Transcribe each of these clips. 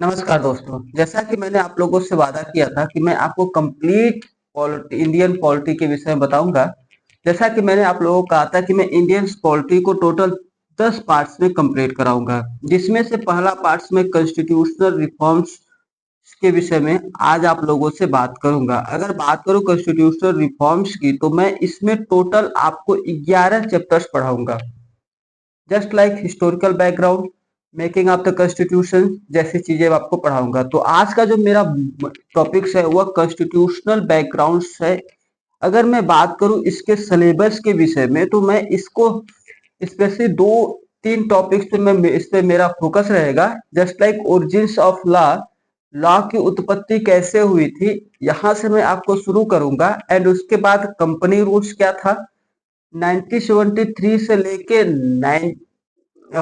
नमस्कार दोस्तों, जैसा कि मैंने आप लोगों से वादा किया था कि मैं आपको कंप्लीट इंडियन पॉलिटी के विषय में बताऊंगा। जैसा कि मैंने आप लोगों को कहा था कि मैं इंडियन पॉलिटी को टोटल 10 पार्ट्स में कंप्लीट कराऊंगा, जिसमें से पहला पार्ट्स में कॉन्स्टिट्यूशनल रिफॉर्म्स के विषय में आज आप लोगों से बात करूंगा। अगर बात करूं कॉन्स्टिट्यूशनल रिफॉर्म्स की, तो मैं इसमें टोटल आपको 11 चैप्टर्स पढ़ाऊंगा। Just like historical background, making of the constitution जैसी चीजें आपको पढ़ाऊंगा। तो आज का जो मेरा टॉपिक्स है वह कॉन्स्टिट्यूशनल बैकग्राउंड्स है। अगर मैं बात करूं इसके सिलेबस के विषय में, तो मैं इसको स्पेशली दो तीन टॉपिक्स पे मैं इस पे मेरा फोकस रहेगा। Just like origins of law, law की उत्पत्ति कैसे हुई थी, यहाँ से मैं आपको शुरू करूंगा। एंड उसके बाद कंपनी रूल्स क्या था, 1973 से लेके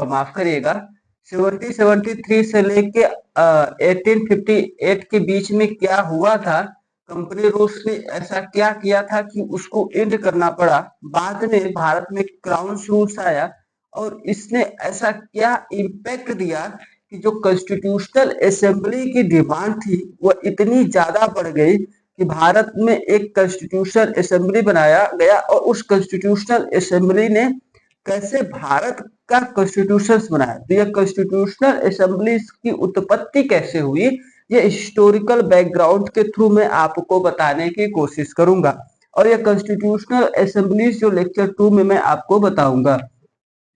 माफ करिएगा, 1773 से लेके 1858 के बीच में क्या हुआ था। कंपनी रूल्स ने ऐसा क्या किया था कि उसको एंड करना पड़ा। बाद में भारत में क्राउन रूल्स आया और इसने ऐसा क्या इम्पैक्ट दिया कि जो कॉन्स्टिट्यूशनल असेंबली की डिमांड थी वो इतनी ज्यादा बढ़ गई कि भारत में एक कॉन्स्टिट्यूशनल असेंबली बनाया गया। और उस कॉन्स्टिट्यूशनल असेंबली ने कैसे भारत का कॉन्स्टिट्यूशन बनाया, तो यह कॉन्स्टिट्यूशनल असेंबली की उत्पत्ति कैसे हुई, ये हिस्टोरिकल बैकग्राउंड के थ्रू मैं आपको बताने की कोशिश करूंगा। और यह कॉन्स्टिट्यूशनल असेंबलीज जो लेक्चर 2 में मैं आपको बताऊंगा।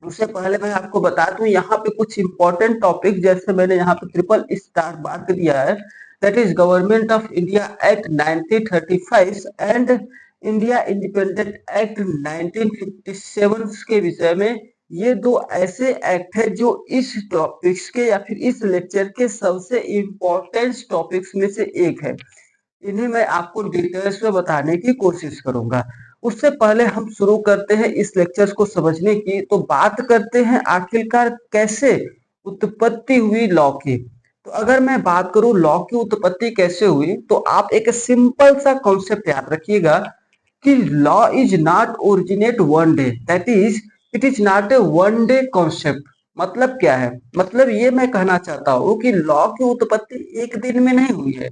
उससे पहले मैं आपको बता दूं यहाँ पे कुछ इंपॉर्टेंट टॉपिक, जैसे मैंने यहाँ पे ट्रिपल स्टार मार्क दिया है, that is government of India act 1935 and India independent act 1957 के विषय में। ये दो ऐसे एक्ट है जो इस टॉपिक्स के या फिर इस लेक्चर के सबसे इंपॉर्टेंट टॉपिक्स में से एक है। इन्हें मैं आपको डिटेल्स में बताने की कोशिश करूंगा। उससे पहले हम शुरू करते हैं इस लेक्चर्स को समझने की, तो बात करते हैं आखिरकार कैसे उत्पत्ति हुई लॉ की। तो अगर मैं बात करूं लॉ की उत्पत्ति कैसे हुई, तो आप एक सिंपल सा कॉन्सेप्ट याद रखिएगा कि law is not originate one day, that is it is not a one day concept. मतलब क्या है, मतलब ये मैं कहना चाहता हूँ कि लॉ की उत्पत्ति एक दिन में नहीं हुई है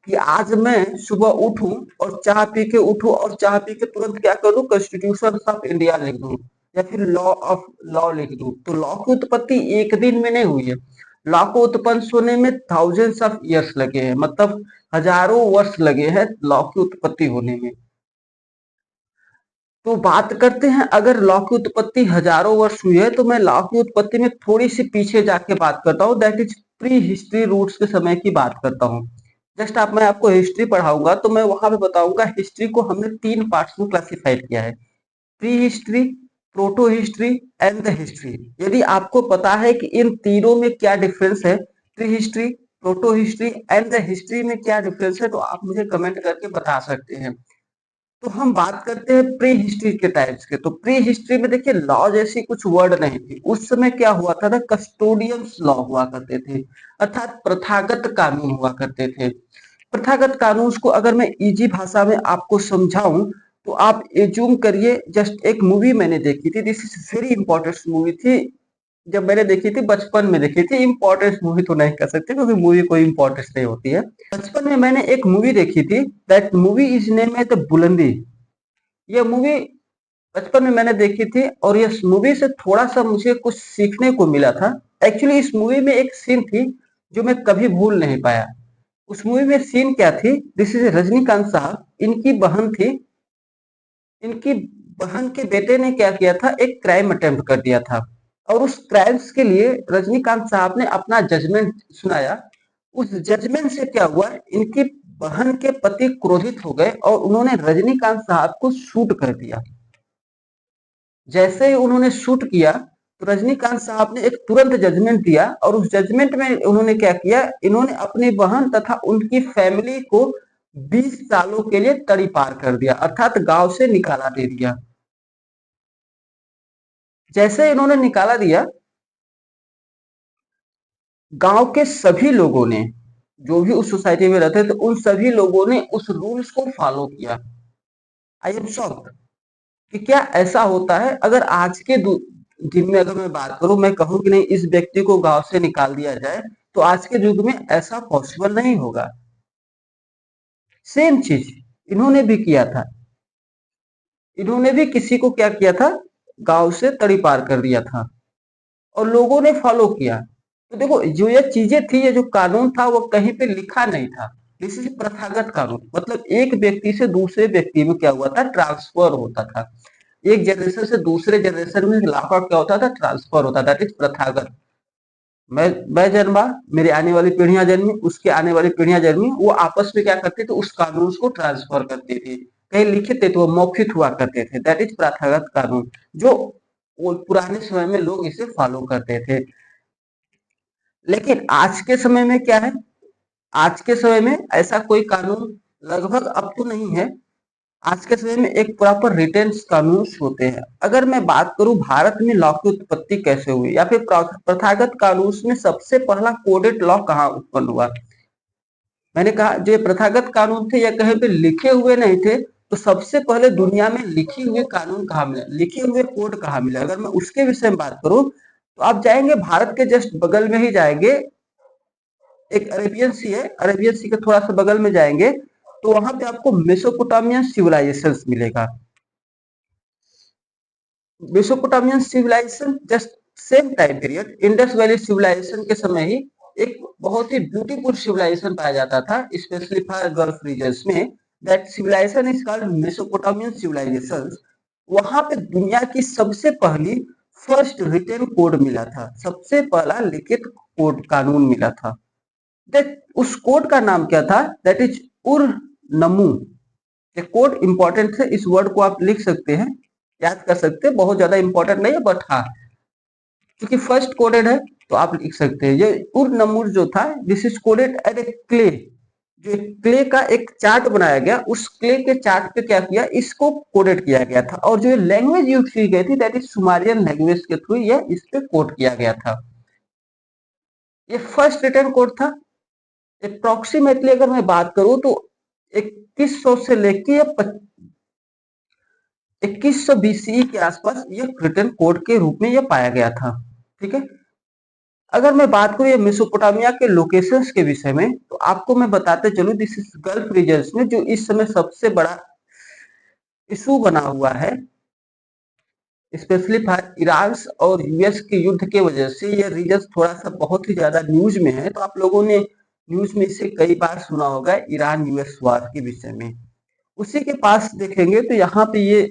कि आज मैं सुबह उठूं और चाय पी के उठूं और चाय पी के तुरंत क्या करूं, कॉन्स्टिट्यूशन ऑफ इंडिया लिख दूं या फिर लॉ ऑफ लॉ लिख दूं। तो लॉ की उत्पत्ति एक दिन में नहीं हुई है। लॉ को उत्पन्न होने में थाउजेंड्स ऑफ ईयर्स लगे हैं, मतलब हजारों वर्ष लगे हैं लॉ की उत्पत्ति होने में। तो बात करते हैं, अगर लॉ की उत्पत्ति हजारों वर्ष हुई है, तो मैं लॉ की उत्पत्ति में थोड़ी सी पीछे जाके बात करता हूँ, that is prehistory roots के समय की बात करता हूँ। जस्ट आप मैं आपको हिस्ट्री पढ़ाऊंगा तो मैं वहां पे बताऊंगा हिस्ट्री को हमने तीन पार्ट्स में क्लासिफाइड किया है, pre history, proto history and the history. यदि आपको पता है कि इन तीनों में क्या डिफरेंस है, pre history, proto history and the history में क्या डिफरेंस है, तो आप मुझे कमेंट करके बता सकते हैं। तो हम बात करते हैं प्री हिस्ट्री के टाइप्स के। तो प्री हिस्ट्री में देखिए लॉ जैसी कुछ वर्ड नहीं थी। उस समय क्या हुआ था ना, कस्टोडियंस लॉ हुआ करते थे, अर्थात प्रथागत कानून हुआ करते थे। प्रथागत कानून को अगर मैं इजी भाषा में आपको समझाऊं, तो आप एज्यूम करिए, जस्ट एक मूवी मैंने देखी थी, this is very important movie थी। जब मैंने देखी थी बचपन में देखी थी, इम्पोर्टेंस मूवी तो नहीं कह सकते क्योंकि मूवी कोई इम्पोर्टेंस नहीं होती है। बचपन में मैंने एक मूवी देखी थी, दैट मूवी इज नेम है द बुलंदी। ये मूवी बचपन में मैंने देखी थी और इस मूवी से थोड़ा सा मुझे कुछ सीखने को मिला था। एक्चुअली इस मूवी में एक सीन थी जो मैं कभी भूल नहीं पाया। उस मूवी में सीन क्या थी, दिस इज रजनीकांत साहब, इनकी बहन थी। इनकी बहन के बेटे ने क्या किया था, एक क्राइम अटेम्प्ट कर दिया था और उस क्राइम्स के लिए रजनीकांत साहब ने अपना जजमेंट सुनाया। उस जजमेंट से क्या हुआ, इनकी बहन के पति क्रोधित हो गए और उन्होंने रजनीकांत साहब को शूट कर दिया। जैसे ही उन्होंने शूट किया, तो रजनीकांत साहब ने एक तुरंत जजमेंट दिया और उस जजमेंट में उन्होंने क्या किया, इन्होंने अपनी बहन तथा उनकी फैमिली को 20 सालों के लिए तड़ी पार कर दिया, अर्थात गांव से निकाला दे दिया। जैसे इन्होंने निकाला दिया, गांव के सभी लोगों ने, जो भी उस सोसाइटी में रहते थे, उन सभी लोगों ने उस रूल्स को फॉलो किया। आई एम शॉक्ड कि क्या ऐसा होता है। अगर आज के दिन में अगर मैं बात करूं, मैं कहूं कि नहीं इस व्यक्ति को गांव से निकाल दिया जाए, तो आज के युग में ऐसा पॉसिबल नहीं होगा। सेम चीज इन्होंने भी किया था। इन्होंने भी किसी को क्या किया था, गांव से तड़ी पार कर दिया था और लोगों ने फॉलो किया। तो देखो जो ये चीजें थी, ये जो कानून था वो कहीं पे लिखा नहीं था। दिस इज प्रथागत कानून, मतलब एक व्यक्ति से दूसरे व्यक्ति में क्या हुआ था, ट्रांसफर होता था। एक जनरेशन से दूसरे जनरेशन में लापा क्या होता था, ट्रांसफर होता था। दैट इज प्रथागत। मैं जन्मा, मेरी आने वाली पीढ़ियां जन्मी, उसके आने वाली पीढ़ियां जन्मी, वो आपस में क्या करते थे, उस कानून को ट्रांसफर करते थे। कहीं लिखित थे तो वो मौखिक हुआ करते थे। दैट इज प्रथागत कानून, जो वो पुराने समय में लोग इसे फॉलो करते थे। लेकिन आज के समय में क्या है, आज के समय में ऐसा कोई कानून लगभग अब तो नहीं है। आज के समय में एक प्रॉपर रिटेन कानून होते हैं। अगर मैं बात करूं भारत में लॉ की उत्पत्ति कैसे हुई, या फिर प्रथागत कानून में सबसे पहला कोडेड लॉ कहाँ उत्पन्न हुआ। मैंने कहा जो ये प्रथागत कानून थे, या कहीं पे लिखे हुए नहीं थे, तो सबसे पहले दुनिया में लिखे हुए कानून कहाँ मिले, लिखे हुए कोड कहाँ मिले। अगर मैं उसके विषय में बात करूं, तो आप जाएंगे भारत के जस्ट बगल में ही जाएंगे, एक अरेबियन सी है, अरेबियन सी के थोड़ा सा बगल में जाएंगे तो वहां पे आपको मेसोपोटामियन सिविलाइजेशन मिलेगा। Mesopotamian civilisation just same time period, Indus valley civilisation के समय ही एक बहुत ही ब्यूटीफुल सिविलाइजेशन पाया जाता था, स्पेशली फॉर गल्फ रीजन्स में। That civilisation is called Mesopotamian civilisation. वहां पे दुनिया की सबसे पहली फर्स्ट रिटन कोड मिला था, सबसे पहला लिखित कोड कानून मिला था। दैट उस कोड का नाम क्या था, दैट इज उर नमू। ये कोड इंपॉर्टेंट है, इस वर्ड को आप लिख सकते हैं, याद कर सकते हैं, बहुत ज्यादा इंपॉर्टेंट नहीं है, बट हाँ क्योंकि फर्स्ट कोडेड है तो आप लिख सकते हैं। ये उर नमूर जो था, this is coded at a clay. जो क्ले का एक चार्ट बनाया गया, उस क्ले के चार्ट पे क्या किया, इसको कोडेड किया गया था। और जो लैंग्वेज यूज की गई थी, दैट इज सुमारियन लैंग्वेज के थ्रू ये इस पे कोड किया गया था। ये फर्स्ट रिटन कोड था। अप्रोक्सीमेटली अगर मैं बात करूं तो 2100 से लेके 2100 बीसीई के आसपास ये रिटन कोड के रूप में ये पाया गया था। ठीक है। अगर मैं बात करूं ये मेसोपोटामिया के लोकेशंस के विषय में, तो आपको मैं बताते चलूं, दिस इज गल्फ रीजन्स में जो इस समय सबसे बड़ा इशू बना हुआ है, स्पेशली फॉर ईरान और यूएस के युद्ध के वजह से ये रीजन थोड़ा सा बहुत ही ज्यादा न्यूज में है। तो आप लोगों ने न्यूज में इसे कई बार सुना होगा, ईरान यूएस वार के विषय में। उसी के पास देखेंगे तो यहाँ पे ये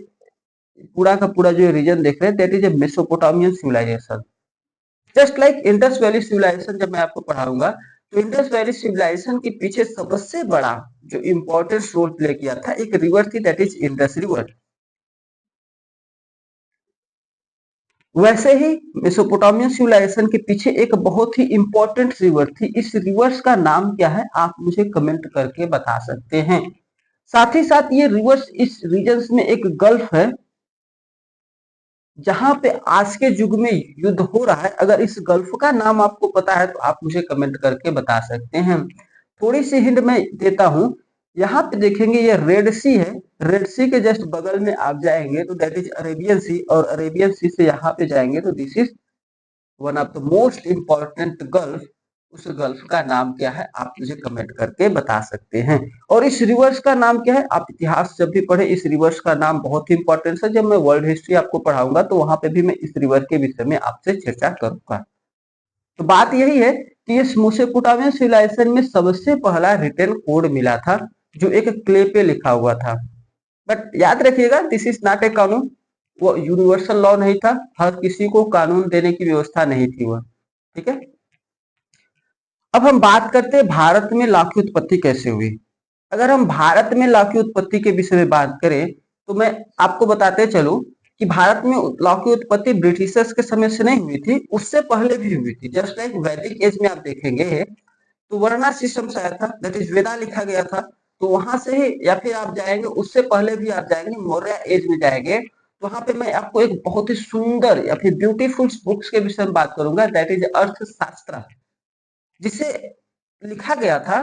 पूरा का पूरा जो रीजन देख रहे हैं, that is a Mesopotamian civilisation. Just like Indus valley civilisation जब मैं आपको पढ़ाऊंगा, तो इंडस वैली सिविलाइजेशन के पीछे सबसे बड़ा जो इंपॉर्टेंट रोल प्ले किया था, एक रिवर थी, दैट इज इंडस रिवर। वैसे ही मेसोपोटामियन सिविलाइजेशन के पीछे एक बहुत ही इंपॉर्टेंट रिवर थी। इस रिवर्स का नाम क्या है, आप मुझे कमेंट करके बता सकते हैं। साथ ही साथ ये रिवर्स इस रीजन में एक गल्फ है, जहां पे आज के युग में युद्ध हो रहा है। अगर इस गल्फ का नाम आपको पता है तो आप मुझे कमेंट करके बता सकते हैं। थोड़ी सी हिंट मैं देता हूं, यहाँ पे देखेंगे ये रेड सी है, रेड सी के जस्ट बगल में आप जाएंगे तो दैट इज अरेबियन सी, और अरेबियन सी से यहाँ पे जाएंगे तो this is one of the most important gulf. उस गल्फ का नाम क्या है, आप मुझे कमेंट करके बता सकते हैं। और इस रिवर्स का नाम क्या है, आप इतिहास जब भी पढ़े, इस रिवर्स का नाम बहुत ही इंपॉर्टेंट है। जब मैं वर्ल्ड हिस्ट्री आपको पढ़ाऊंगा तो वहां पे भी मैं इस रिवर के विषय में आपसे चर्चा करूंगा। तो बात यही है कि इस मेसोपोटामियन सिविलाइजेशन में सबसे पहला रिटन कोड मिला था, जो एक क्ले पे लिखा हुआ था। बट याद रखिएगा, दिस इज नॉट ए कानून, वो यूनिवर्सल लॉ नहीं था, हर किसी को कानून देने की व्यवस्था नहीं थी वह। ठीक है। अब हम बात करते हैं भारत में लॉ की उत्पत्ति कैसे हुई। अगर हम भारत में लॉ की उत्पत्ति के विषय में बात करें, तो मैं आपको बताते चलूं कि भारत में लॉ की उत्पत्ति ब्रिटिशर्स के समय से नहीं हुई थी, उससे पहले भी हुई थी। जस्ट लाइक वैदिक एज में आप देखेंगे तो वर्णा सिस्टम से आया था, दैट इज वेदा लिखा गया था, तो वहां से ही, या फिर आप जाएंगे उससे पहले भी आप जाएंगे मौर्य एज में जाएंगे, तो वहां पे मैं आपको एक बहुत ही सुंदर या फिर ब्यूटीफुल बुक्स के विषय में बात करूंगा, दैट इज अर्थशास्त्र, जिसे लिखा गया था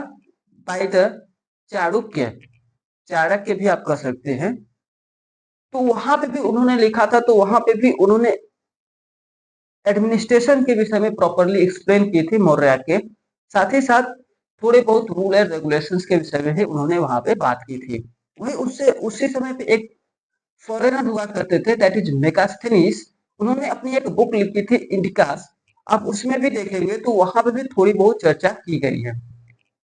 बाय द चाणक्य, चाणक्य भी आप कह सकते हैं। तो वहां पे भी उन्होंने लिखा था, तो वहां पे भी उन्होंने एडमिनिस्ट्रेशन के विषय में प्रॉपर्ली एक्सप्लेन की थी मौर्य के। साथ ही साथ थोड़े बहुत रूल एंड रेगुलेशंस के विषय में भी उन्होंने वहां पे बात की थी। वही उससे उसी समय पे एक फॉरेनर हुआ करते थे, दैट इज मेगास्थनीज। उन्होंने अपनी एक बुक लिखी थी इंडिकास। आप उसमें भी देखेंगे तो वहां पे भी थोड़ी बहुत चर्चा की गई है।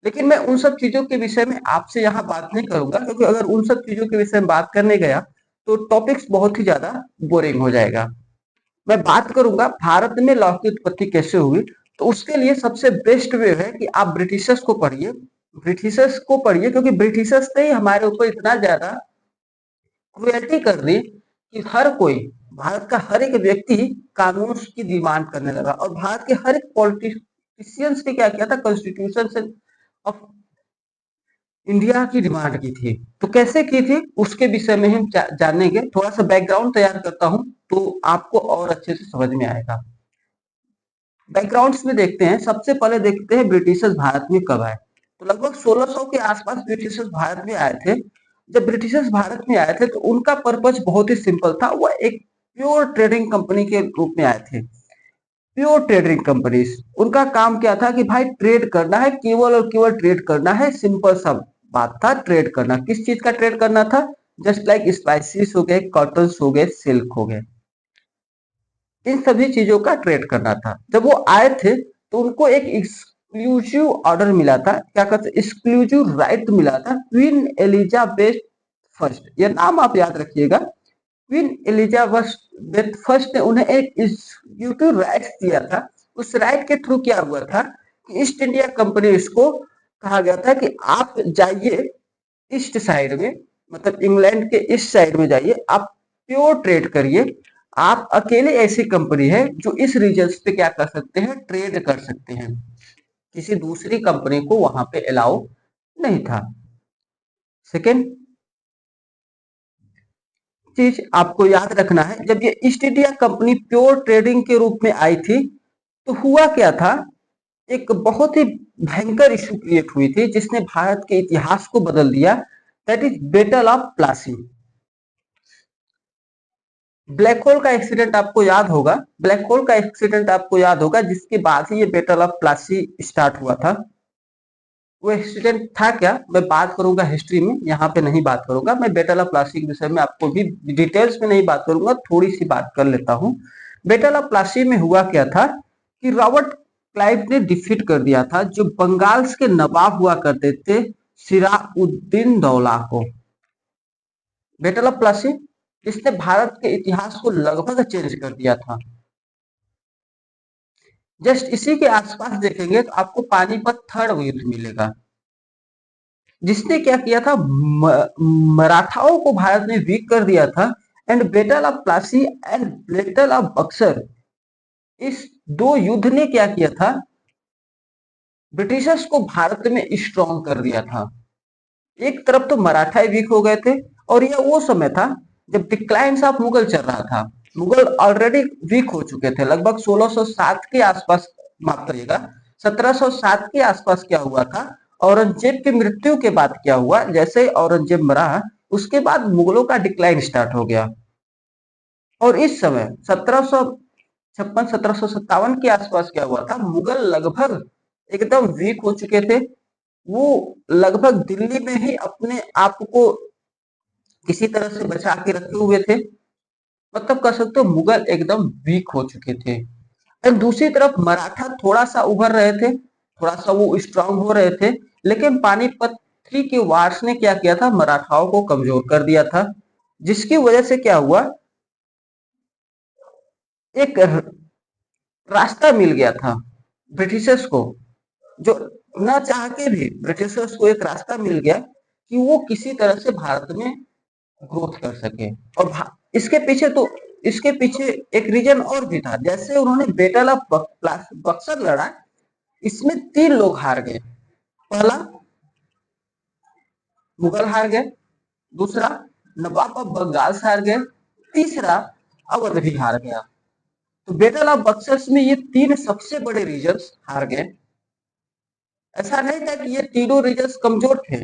लेकिन मैं उन सब चीजों के विषय में आपसे यहाँ बात नहीं करूंगा, क्योंकि अगर उन सब चीजों के विषय में बात करने गया तो टॉपिक्स बहुत ही ज्यादा बोरिंग हो जाएगा। मैं बात करूंगा भारत में लॉ की उत्पत्ति कैसे हुई। तो उसके लिए सबसे बेस्ट वे है कि आप ब्रिटिशर्स को पढ़िए। ब्रिटिशर्स को पढ़िए क्योंकि ब्रिटिशर्स ने ही हमारे ऊपर इतना ज्यादा क्रुएल्टी कर दी कि हर कोई, भारत का हर एक व्यक्ति कानून की डिमांड करने लगा। और भारत के हर एक पॉलिटिशियंस ने क्या किया था, कॉन्स्टिट्यूशन से ऑफ इंडिया की डिमांड की थी। तो कैसे की थी उसके विषय में हम जानेंगे। थोड़ा सा बैकग्राउंड तैयार करता हूं तो आपको और अच्छे से समझ में आएगा। बैकग्राउंड्स में देखते हैं, सबसे पहले देखते हैं ब्रिटिशर्स भारत में कब आए। तो लगभग 1600 के आसपास ब्रिटिशर्स भारत में आए थे। जब ब्रिटिशर्स भारत में आए थे तो उनका पर्पज बहुत ही सिंपल था, वह एक प्योर ट्रेडिंग कंपनी के रूप में आए थे। प्योर ट्रेडिंग कंपनीज, उनका काम क्या था कि भाई ट्रेड करना है, केवल और केवल ट्रेड करना है। सिंपल सा बात था, ट्रेड करना। किस चीज का ट्रेड करना था? जस्ट लाइक स्पाइसेस हो गए, कॉटन हो गए, सिल्क हो गए, इन सभी चीजों का ट्रेड करना था। जब वो आए थे तो उनको एक एक्सक्लूसिव ऑर्डर मिला था, क्या कहते हैं, एक्सक्लूसिव राइट मिला था क्वीन एलिजाबेथ फर्स्ट। ये नाम आप याद रखिएगा। क्वीन एलिजाबेथ फर्स्ट ने उन्हें एक एक्सक्लूसिव राइट दिया था। उस राइट के थ्रू क्या हुआ था कि ईस्ट इंडिया कंपनी, इसको कहा गया था कि आप जाइए ईस्ट साइड में, मतलब इंग्लैंड के ईस्ट साइड में जाइए, आप प्योर ट्रेड करिए। आप अकेले ऐसी कंपनी है जो इस रीजन पे क्या कर सकते हैं, ट्रेड कर सकते हैं। किसी दूसरी कंपनी को वहां पे अलाउ नहीं था। सेकेंड चीज आपको याद रखना है, जब ये east India company pure trading के रूप में आई थी तो हुआ क्या था, एक बहुत ही भयंकर इशू क्रिएट हुई थी जिसने भारत के इतिहास को बदल दिया। That is battle of Plassey. Black hole का एक्सीडेंट आपको याद होगा। ब्लैक होल का एक्सीडेंट आपको याद होगा, जिसके बाद ही ये बैटल ऑफ प्लासी स्टार्ट हुआ था। वो एक्सीडेंट था क्या, मैं बात करूंगा हिस्ट्री में, यहाँ पे नहीं बात करूंगा। मैं बैटल ऑफ प्लासी के विषय में आपको भी डिटेल्स में नहीं बात करूंगा, थोड़ी सी बात कर लेता हूँ। बैटल ऑफ प्लासी में हुआ क्या था कि रॉबर्ट क्लाइव ने डिफीट कर दिया था जो बंगाल के नवाब हुआ करते थे, सिराउद्दीन दौला को। बैटल ऑफ प्लासी, इसने भारत के इतिहास को लगभग चेंज कर दिया था। जस्ट इसी के आसपास देखेंगे तो आपको पानीपत थर्ड युद्ध मिलेगा, जिसने क्या किया था, मराठाओं को भारत ने वीक कर दिया था। And battle of Plassey and battle of Buxar, इस दो युद्ध ने क्या किया था, ब्रिटिशर्स को भारत में स्ट्रॉन्ग कर दिया था। एक तरफ तो मराठा वीक हो गए थे, और यह वो समय था जब डिक्लाइन ऑफ मुगल चल रहा था। मुगल ऑलरेडी वीक हो चुके थे। लगभग 1607 के आसपास, माफ करिएगा, 1707 के आसपास क्या हुआ था, औरंगजेब की मृत्यु के बाद क्या हुआ, जैसे ही औरंगजेब मरा उसके बाद मुगलों का डिक्लाइन स्टार्ट हो गया। और इस समय 1756 1757 के आसपास क्या हुआ था, मुगल लगभग एकदम वीक हो चुके थे। वो लगभग दिल्ली में ही अपने आप को किसी तरह से बचा के रखे हुए थे। मतलब कह सकते हो मुगल एकदम वीक हो चुके थे। और दूसरी तरफ मराठा थोड़ा सा उभर रहे थे, थोड़ा सा वो स्ट्रांग हो रहे थे। लेकिन पानीपत थ्री के वार्स ने क्या किया था, मराठाओं को कमजोर कर दिया था, जिसकी वजह से क्या हुआ, एक रास्ता मिल गया था ब्रिटिशर्स को। जो न चाह के भी ब्रिटिशर्स को एक रास्ता मिल गया कि वो किसी तरह से भारत में ग्रोथ कर सके। और इसके पीछे तो, इसके पीछे एक रीजन और भी था। जैसे उन्होंने बैटल ऑफ बक्सर लड़ा, इसमें 3 लोग हार गए। पहला, मुगल हार गए। दूसरा, नवाब ऑफ बंगाल हार गए। तीसरा, अवध भी हार गया। तो बैटल ऑफ बक्सर में ये 3 सबसे बड़े रीजन्स हार गए। ऐसा नहीं था कि ये तीनों रीजन्स कमजोर थे।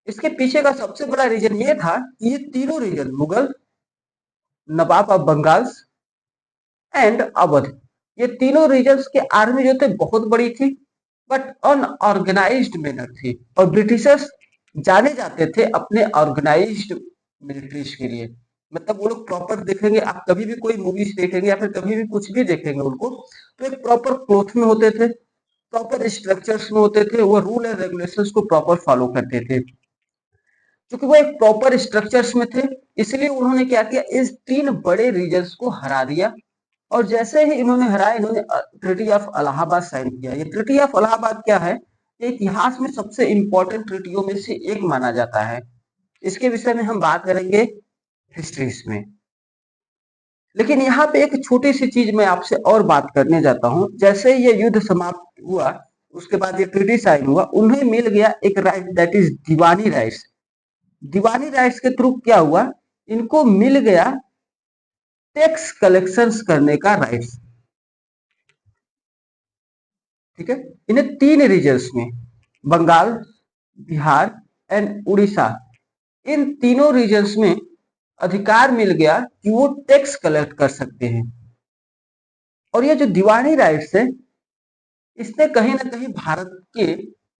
इसके पीछे का सबसे बड़ा रीजन ये था कि ये तीनों region, Mughal, Nawab of Bengal and Awadh. ये तीनों रीजन्स की आर्मी जो थे बहुत बड़ी थी, बट अनऑर्गेनाइज्ड मैनर थी, और ब्रिटिशर्स जाने जाते थे अपने ऑर्गेनाइज्ड मिलिट्रीज के लिए। मतलब वो लोग प्रॉपर देखेंगे, आप कभी भी कोई मूवीज देखेंगे या फिर कभी भी कुछ भी देखेंगे उनको, तो एक प्रॉपर क्लोथ में होते थे, प्रॉपर स्ट्रक्चर्स में होते थे, वो रूल एंड रेगुलेशंस को प्रॉपर फॉलो करते थे। क्योंकि वो एक प्रॉपर स्ट्रक्चर्स में थे, इसलिए उन्होंने क्या किया, इस तीन बड़े रीजन्स को हरा दिया। और जैसे ही इन्होंने हराया, इन्होंने ट्रिटी ऑफ इलाहाबाद साइन किया। ये ट्रिटी ऑफ इलाहाबाद क्या है, ये इतिहास में सबसे इंपॉर्टेंट ट्रिटियों में से एक माना जाता है। इसके विषय में हम बात करेंगे हिस्ट्रीज में। लेकिन यहाँ पे एक छोटी सी चीज मैं आपसे और बात करने जाता हूँ। जैसे ये युद्ध समाप्त हुआ, उसके बाद ये ट्रिटी साइन हुआ, उन्हें मिल गया एक right, that is Deewani rights. Deewani rights के थ्रू क्या हुआ, इनको मिल गया टैक्स कलेक्शंस करने का राइट्स। ठीक है, इन्हें तीन रीजन्स में, बंगाल, बिहार एंड उड़ीसा, इन तीनों रीजन्स में अधिकार मिल गया कि वो टैक्स कलेक्ट कर सकते हैं। और ये जो दीवानी राइट्स है, इसने कहीं ना कहीं भारत के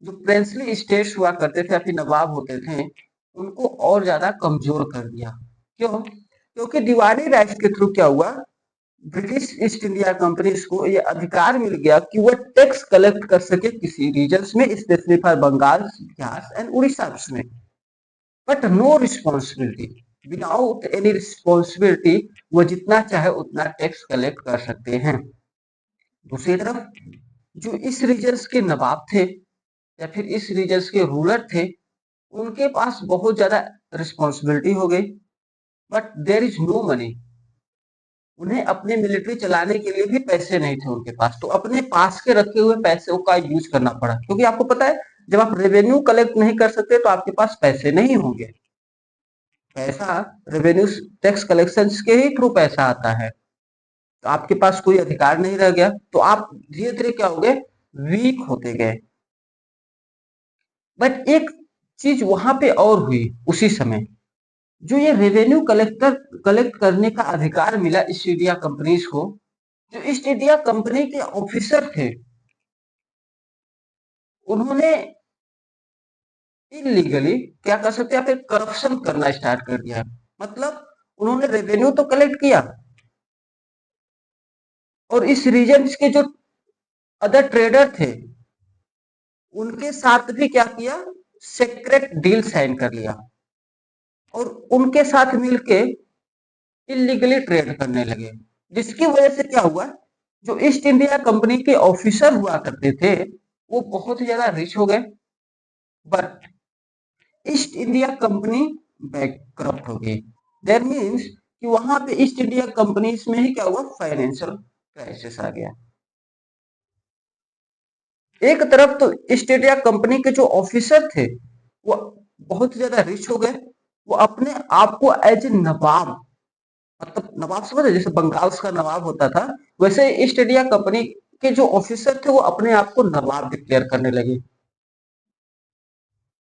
जो प्रिंसली स्टेट्स हुआ करते थे या फिर नवाब होते थे, उनको और ज्यादा कमजोर कर दिया। क्यों? क्योंकि दीवानी राइट्स के थ्रू क्या हुआ, ब्रिटिश ईस्ट इंडिया कंपनीज को ये अधिकार मिल गया कि वह टैक्स कलेक्ट कर सके किसी रीजन्स में, specially for Bengal, Bihar and Orissa में, but no responsibility, without any responsibility वो जितना चाहे उतना टैक्स कलेक्ट कर सकते हैं। दूसरी तरफ जो इस रीजन्स के नवाब थे या फिर इस रीजन्स के रूलर थे, उनके पास बहुत ज्यादा रिस्पॉन्सिबिलिटी हो गई, but there is no money. उन्हें अपनी मिलिट्री चलाने के लिए भी पैसे नहीं थे उनके पास, तो अपने पास के रखे हुए पैसों का यूज करना पड़ा। क्योंकि आपको पता है, जब आप रेवेन्यू कलेक्ट नहीं कर सकते तो आपके पास पैसे नहीं होंगे। पैसा रेवेन्यू टैक्स कलेक्शन के ही थ्रू पैसा आता है, तो आपके पास कोई अधिकार नहीं रह गया, तो आप धीरे धीरे क्या हो गए, वीक होते गए। बट एक चीज वहां पे और हुई उसी समय, जो ये रेवेन्यू कलेक्ट करने का अधिकार मिला ईस्ट इंडिया कंपनीज को, जो ईस्ट इंडिया कंपनी के ऑफिसर थे, उन्होंने इलीगली क्या कर सकते हैं, फिर करप्शन करना स्टार्ट कर दिया। मतलब उन्होंने रेवेन्यू तो कलेक्ट किया, और इस रीजन के जो अदर ट्रेडर थे, उनके साथ भी क्या किया, सेक्रेट डील साइन कर लिया, और उनके साथ मिलके इलीगली ट्रेड करने लगे। जिसकी वजह से क्या हुआ, जो ईस्ट इंडिया कंपनी के ऑफिसर हुआ करते थे, वो बहुत ही ज्यादा रिच हो गए, but east India company bankrupt हो गई। दैट मीन्स कि वहां पे ईस्ट इंडिया कंपनीज में ही क्या हुआ, फाइनेंशियल क्राइसिस आ गया। एक तरफ तो ईस्ट इंडिया कंपनी के जो ऑफिसर थे, वो बहुत ज्यादा रिच हो गए, वो अपने आप को एज ए नवाब, मतलब नवाब समझे, जैसे बंगाल का नवाब होता था, वैसे ईस्ट इंडिया कंपनी के जो ऑफिसर थे वो अपने आप को नवाब डिक्लेयर करने लगे।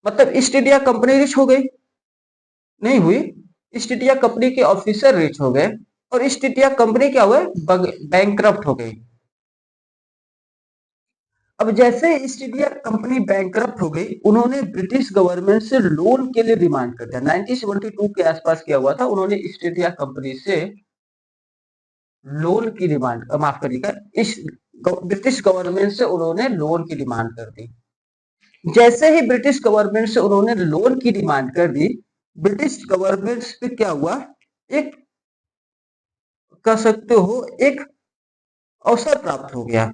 मतलब ईस्ट इंडिया कंपनी रिच हो गई? नहीं हुई। ईस्ट इंडिया कंपनी के ऑफिसर रिच हो गए, और ईस्ट इंडिया कंपनी क्या हुए, बैंकक्रप्ट हो गई। अब जैसे ईस्ट इंडिया कंपनी बैंकक्रप्ट हो गई, उन्होंने ब्रिटिश गवर्नमेंट से लोन के लिए डिमांड कर दिया। 1972 के आसपास क्या हुआ था, उन्होंने ईस्ट इंडिया कंपनी से लोन की डिमांड, माफ करिएगा, इस ब्रिटिश गवर्नमेंट से उन्होंने लोन की डिमांड कर दी। जैसे ही ब्रिटिश गवर्नमेंट से उन्होंने लोन की डिमांड कर दी, ब्रिटिश गवर्नमेंट पे क्या हुआ, एक कह सकते हो एक अवसर प्राप्त हो गया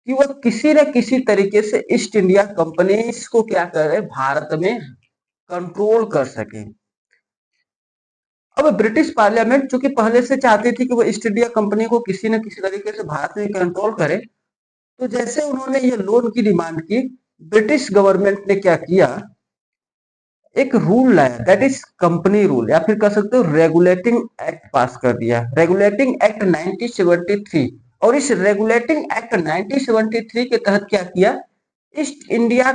कि वह किसी न किसी तरीके से ईस्ट इंडिया कंपनी को क्या करे, भारत में कंट्रोल कर सके। अब ब्रिटिश पार्लियामेंट चूंकि पहले से चाहती थी कि वो ईस्ट इंडिया कंपनी को किसी न किसी तरीके से भारत में कंट्रोल करे, तो जैसे उन्होंने ये लोन की डिमांड की, ब्रिटिश गवर्नमेंट ने क्या किया, एक रूल लाया, दैट इज कंपनी रूल, या फिर कह सकते हो रेगुलेटिंग एक्ट पास कर दिया, रेगुलेटिंग एक्ट 1973। और इस रेगुलेटिंग एक्ट 1973 के तहत क्या किया, ईस्ट इंडिया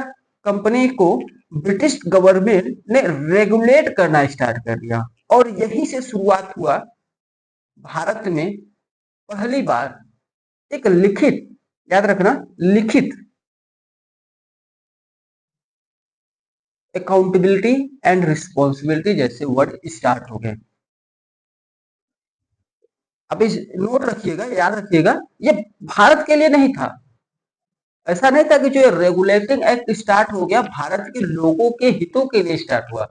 कंपनी को ब्रिटिश गवर्नमेंट ने रेगुलेट करना स्टार्ट कर दिया। और यहीं से शुरुआत हुआ भारत में पहली बार एक लिखित, याद रखना, लिखित अकाउंटेबिलिटी एंड रिस्पॉन्सिबिलिटी जैसे वर्ड स्टार्ट हो गए। अब इस नोट रखिएगा, याद रखिएगा, ये भारत के लिए नहीं था। ऐसा नहीं था कि जो रेगुलेटिंग एक्ट स्टार्ट हो गया भारत के लोगों के हितों के लिए स्टार्ट हुआ।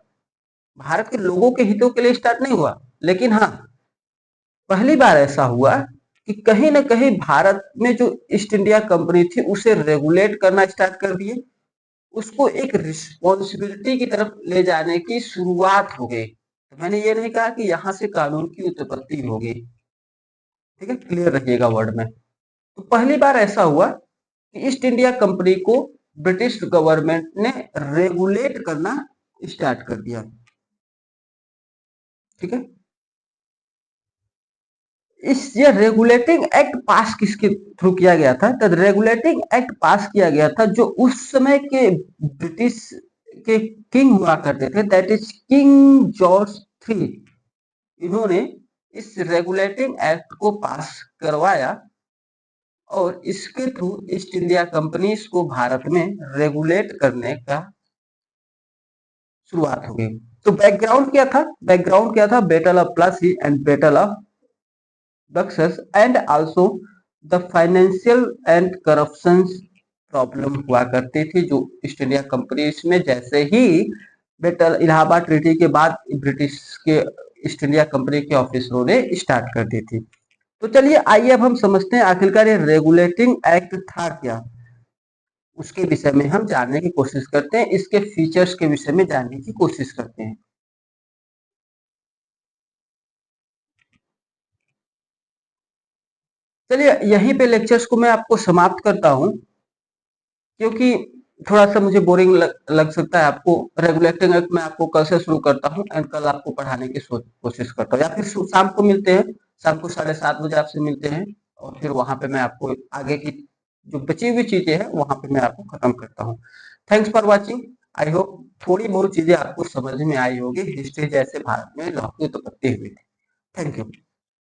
भारत के लोगों के हितों के लिए स्टार्ट नहीं हुआ, लेकिन हाँ, पहली बार ऐसा हुआ कि कहीं ना कहीं भारत में जो ईस्ट इंडिया कंपनी थी उसे रेगुलेट करना स्टार्ट कर दिए, उसको एक रिस्पॉन्सिबिलिटी की तरफ ले जाने की शुरुआत हो गई। तो मैंने ये नहीं कहा कि यहां से कानून की उत्पत्ति हो गई, ठीक है, क्लियर रखिएगा वर्ड में। तो पहली बार ऐसा हुआ कि ईस्ट इंडिया कंपनी को ब्रिटिश गवर्नमेंट ने रेगुलेट करना स्टार्ट कर दिया, ठीक है। इस ये रेगुलेटिंग एक्ट पास किसके थ्रू किया गया था? तो रेगुलेटिंग एक्ट पास किया गया था जो उस समय के ब्रिटिश के किंग हुआ करते थे, that is king George three. इन्होंने इस रेगुलेटिंग एक्ट को पास करवाया और इसके थ्रू ईस्ट इंडिया कंपनीज को भारत में रेगुलेट करने का शुरुआत हो गई। तो बैकग्राउंड क्या था? बैकग्राउंड क्या था? Battle of Plassey and battle of Buxar and also the financial and corruption problem हुआ करती थी जो ईस्ट इंडिया कंपनीज में जैसे ही बैटल इलाहाबाद ट्रीटी के बाद ब्रिटिश के ईस्ट इंडिया कंपनी के ऑफिसरों ने स्टार्ट कर दी थी। तो चलिए आइए अब हम समझते हैं आखिरकार ये रेगुलेटिंग एक्ट था क्या, उसके विषय में हम जानने की कोशिश करते हैं, इसके फीचर्स के विषय में जानने की कोशिश करते हैं। चलिए यहीं पे लेक्चर्स को मैं आपको समाप्त करता हूं, क्योंकि थोड़ा सा मुझे बोरिंग लग सकता है आपको। रेगुलेटिंग एक्ट मैं आपको कल से शुरू करता हूं एंड कल आपको पढ़ाने की कोशिश करता हूं, या फिर शाम को मिलते हैं, शाम को 7:30 बजे आपसे मिलते हैं और फिर वहां पे मैं आपको आगे की जो बची हुई चीजें हैं वहां पे मैं आपको खत्म करता हूँ। Thanks for watching. I hope थोड़ी बहुत चीजें आपको समझ में आई होगी, हिस्ट्री जैसे भारत में लौह की उत्पत्ति हुई थी। Thank you.